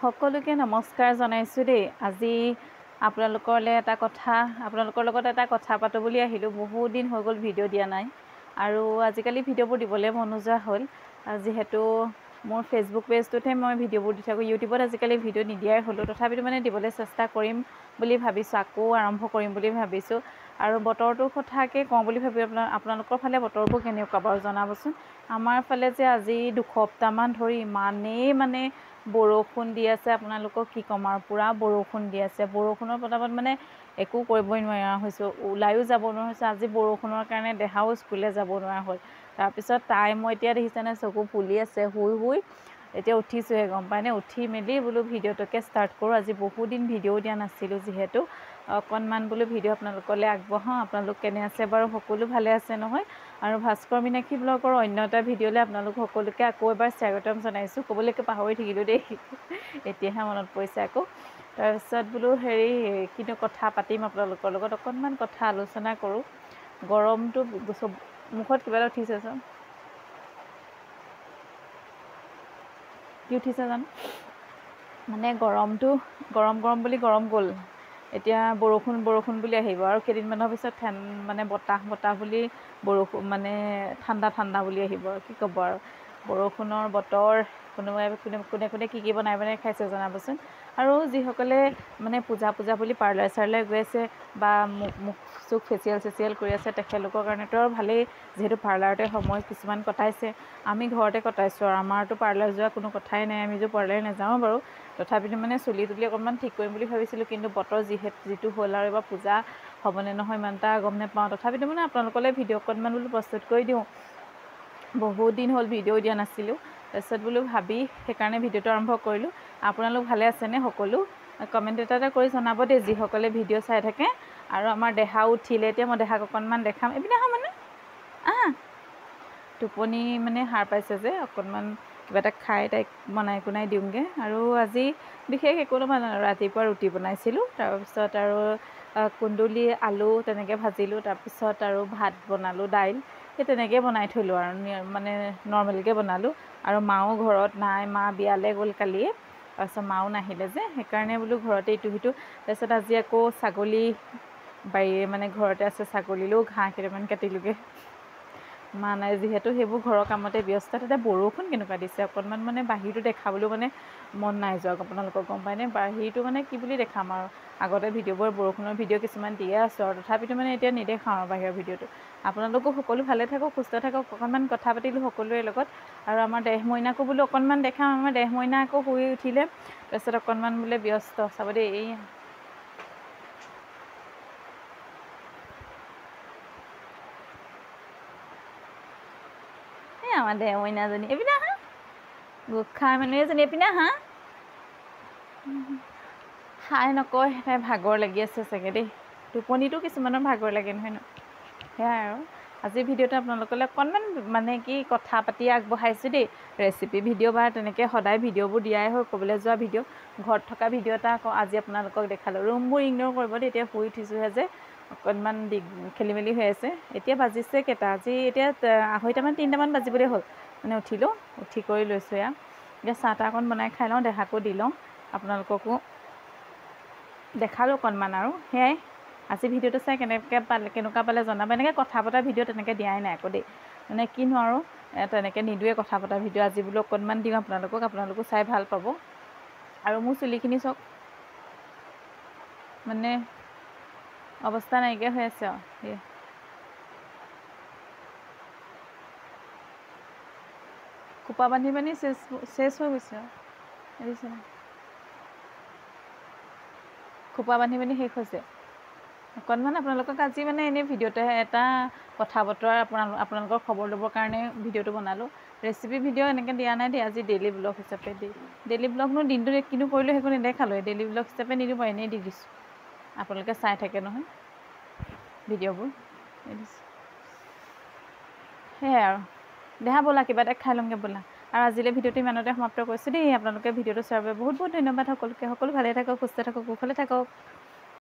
সকলোকে নমস্কাৰ জনাইছোঁ দেই। আজি আপোনালোকৰ লগত এটা কথা পাতো বুলি আহিলোঁ। বহুত দিন হৈ গ'ল ভিডিঅ' দিয়া নাই আৰু আজিকালি ভিডিঅ'বোৰ দিবলৈ মন নোযোৱা হ'ল। যিহেতু মোৰ ফেচবুক পেজটোতহে মই ভিডিঅ'বোৰ দি থাকোঁ, ইউটিউবত আজিকালি ভিডিঅ' নিদিয়াই হ'লোঁ। তথাপিতো মানে দিবলৈ চেষ্টা কৰিম বুলি ভাবিছোঁ, আকৌ আৰম্ভ কৰিম বুলি ভাবিছোঁ। আৰু বতৰটোৰ কথাকে কওঁ বুলি ভাবি আপোনালোকৰ ফালে বতৰবোৰ কেনেকুৱা বাৰু জনাবচোন। আমাৰ ফালে যে আজি দুসপ্তাহমান ধৰি ইমানেই বৰষুণ দি আছে, আপোনালোকক কি ক'ম আৰু পূৰা বৰষুণ দি আছে। বৰষুণৰ প্ৰতাপত একো কৰিবই নোৱাৰা হৈছোঁ, ওলায়ো যাব নোৱাৰা হৈছোঁ। আজি বৰষুণৰ কাৰণে দেহাও স্কুললৈ যাব নোৱাৰা হ'ল। তাৰপিছত মই এতিয়া দেখিছেনে চকু ফুলি আছে, শুই এতিয়া উঠিছোঁহে, গম পায়নে। উঠি মেলি বোলো ভিডিঅ'টোকে ষ্টাৰ্ট কৰোঁ। আজি বহুত দিন ভিডিঅ' দিয়া নাছিলোঁ, যিহেতু অকণমান বোলো ভিডিঅ' আপোনালোকলৈ আগবঢ়াওঁ। আপোনালোক কেনে আছে বাৰু, সকলো ভালে আছে নহয়। আৰু ভাস্কৰ মীনাক্ষী ব্লগৰ অন্য এটা ভিডিঅ'লৈ আপোনালোক সকলোকে আকৌ এবাৰ স্বাগতম জনাইছোঁ। ক'বলৈকে পাহৰি থাকিলোঁ দেই, এতিয়াহে মনত পৰিছে আকৌ। তাৰপিছত বোলো কিনো কথা পাতিম আপোনালোকৰ লগত, অকণমান কথা আলোচনা কৰোঁ। গৰমটো মুখত কিবা এটা উঠিছেচোন, কি উঠিছে জানো। গৰমটো গৰম বুলি গৰম গ'ল, এতিয়া বৰষুণ বুলি আহিব। আৰু কেইদিনমানৰ পিছত বতাহ বুলি বৰষুণ ঠাণ্ডা বুলি আহিব। কি ক'ব আৰু, বৰষুণৰ বতৰ। কোনে কি বনাই খাইছে জনাবচোন। আৰু যিসকলে পূজা বুলি পাৰ্লাৰ গৈ আছে বা মুখ চুখ ফেচিয়েল কৰি আছে, তেখেতলোকৰ কাৰণেতো আৰু ভালেই, যিহেতু পাৰ্লাৰতে সময় কিছুমান কটাইছে। আমি ঘৰতে কটাইছোঁ আৰু আমাৰতো পাৰ্লাৰ যোৱা কোনো কথাই নাই, আমি পাৰ্লাৰ নাযাওঁ বাৰু। তথাপিতো চুলি তুলি অকণমান ঠিক কৰিম বুলি ভাবিছিলোঁ, কিন্তু বতৰ যিটো হ'ল আৰু এইবাৰ পূজা হ'বনে নহয় ইমান এটা গম নাপাওঁ। তথাপিতো আপোনালোকলৈ ভিডিঅ' অকণমান বোলো প্ৰস্তুত কৰি দিওঁ। বহুত দিন হ'ল ভিডিঅ' দিয়া নাছিলোঁ। তাৰপিছত বোলো সেইকাৰণে ভিডিঅ'টো আৰম্ভ কৰিলোঁ। আপোনালোক ভালে আছেনে সকলো? কমেণ্ট এটা কৰি জনাব দেই, যিসকলে ভিডিঅ' চাই থাকে। আৰু আমাৰ দেহা উঠিলে, এতিয়া মই দেহাক অকণমান দেখাম। এইপিনে টোপনি সাৰ পাইছে যে, অকণমান কিবা এটা খাই তাইক বনাই দিওঁগৈ। আৰু আজি বিশেষ একো নহয়, ৰাতিপুৱা ৰুটি বনাইছিলোঁ, তাৰপিছত আৰু কুন্দুলি আলু তেনেকৈ ভাজিলোঁ। তাৰপিছত আৰু ভাত বনালোঁ, দাইল সেই তেনেকৈ বনাই থ'লোঁ আৰু নৰ্মেলকৈ বনালোঁ। আৰু মাও ঘৰত নাই, মা বিয়ালৈ গ'ল কালিয়ে। তাৰপিছত মাও নাহিলে যে, সেইকাৰণে বোলো ঘৰতে ইটো সিটো। তাৰপিছত আজি আকৌ ছাগলী বাৰীৰে ঘৰতে আছে, ছাগলীলৈও ঘাঁহ কেইটামান কাটিলোঁগৈ। মা নাই যিহেতু, সেইবোৰ ঘৰৰ কামতে ব্যস্ত। তাতে বৰষুণ কেনেকুৱা দিছে, অকণমান বাহিৰটো দেখাবলৈও মন নাই যোৱা, আপোনালোকক গম পায়নে। বাহিৰটো কি বুলি দেখাম আৰু, আগতে বৰষুণৰ ভিডিঅ' কিছুমান দিয়ে আছোঁ আৰু, তথাপিতো এতিয়া নেদেখাওঁ আৰু বাহিৰৰ ভিডিঅ'টো। আপোনালোকো সকলো ভালে থাকক, সুস্থ থাকক। অকণমান কথা পাতিলোঁ সকলোৰে লগত। আৰু আমাৰ দেহ মইনাকো বোলো অকণমান দেখাম। আমাৰ দেহ মইনা আকৌ শুই উঠিলে, তাৰপিছত অকণমান বোলে ব্যস্ত। চাব দেই, আমাৰ দেহ মইনাজনী এইপিনে আহা, গোঁসাই এজনী এইপিনে আহা। হাই নকয়, তাই ভাগৰ লাগি আছে চাগে দেই। টোপনিটো কিছুমানৰ ভাগৰ লাগে নহয় ন। সেয়াই আৰু আজিৰ ভিডিঅ'টো আপোনালোকলৈ অকণমান কথা পাতি আগবঢ়াইছোঁ দেই। ৰেচিপি ভিডিঅ' বা তেনেকৈ সদায় ভিডিঅ'বোৰ দিয়াই হয়, ক'বলৈ যোৱা ভিডিঅ'। ঘৰত থকা ভিডিঅ' এটা আকৌ আজি আপোনালোকক দেখালোঁ। ৰুমবোৰ ইগন'ৰ কৰিব দেই, এতিয়া শুই উঠিছোঁহে যে, অকণমান খেলি মেলি হৈ আছে। এতিয়া বাজিছে কেইটা, আজি এতিয়া 2:30 3টামান বাজিবলৈ হ'ল। উঠিলোঁ, উঠি কৰি লৈছোঁ এয়া। এতিয়া চাহ তাহ অকণ বনাই খাই লওঁ, দেহাকো দি লওঁ, আপোনালোককো দেখালোঁ অকণমান। আৰু সেয়াই, আজি ভিডিঅ'টো চাই কেনেকুৱা পালে জনাব। এনেকৈ কথা পতা ভিডিঅ' তেনেকৈ দিয়াই নাই আকৌ দেই, কিনো আৰু তেনেকৈ নিদোৱে কথা পতা ভিডিঅ'। আজি বোলো অকণমান দিওঁ আপোনালোকো চাই ভাল পাব। আৰু মোৰ চুলিখিনি চাওক, অৱস্থা নাইকিয়া হৈ আছে আৰু খোপা বান্ধি চেচ হৈ গৈছে আৰু দেখিছে নাই, খোপা বান্ধি শেষ হৈছে। অকণমান আপোনালোকক আজি এনেই ভিডিঅ'তে এটা কথা বতৰা আপোনালোকৰ খবৰ ল'বৰ কাৰণে ভিডিঅ'টো বনালোঁ। ৰেচিপি ভিডিঅ' এনেকৈ দিয়া নাই দেই, আজি ডেইলি ব্লগ হিচাপে ডেইলি ব্লগনো দিনটো কিনো কৰিলোঁ সেইবোৰ নেদেখালোঁ। ডেইলি ব্লগ হিচাপে নিদিওঁ, এনেই দি দিছোঁ। আপোনালোকে চাই থাকে নহয় ভিডিঅ'বোৰ, সেয়াই আৰু। দেহা ব'লা, কিবা এটা খাই লওঁগৈ ব'লা। আৰু আজিলৈ ভিডিঅ'টো ইমানতে সমাপ্ত কৰিছোঁ দেই। আপোনালোকে ভিডিঅ'টো চোৱাৰ বাবে বহুত ধন্যবাদ সকলোকে। সকলো ভালে থাকক, সুস্থ থাকক, কুশলে থাকক।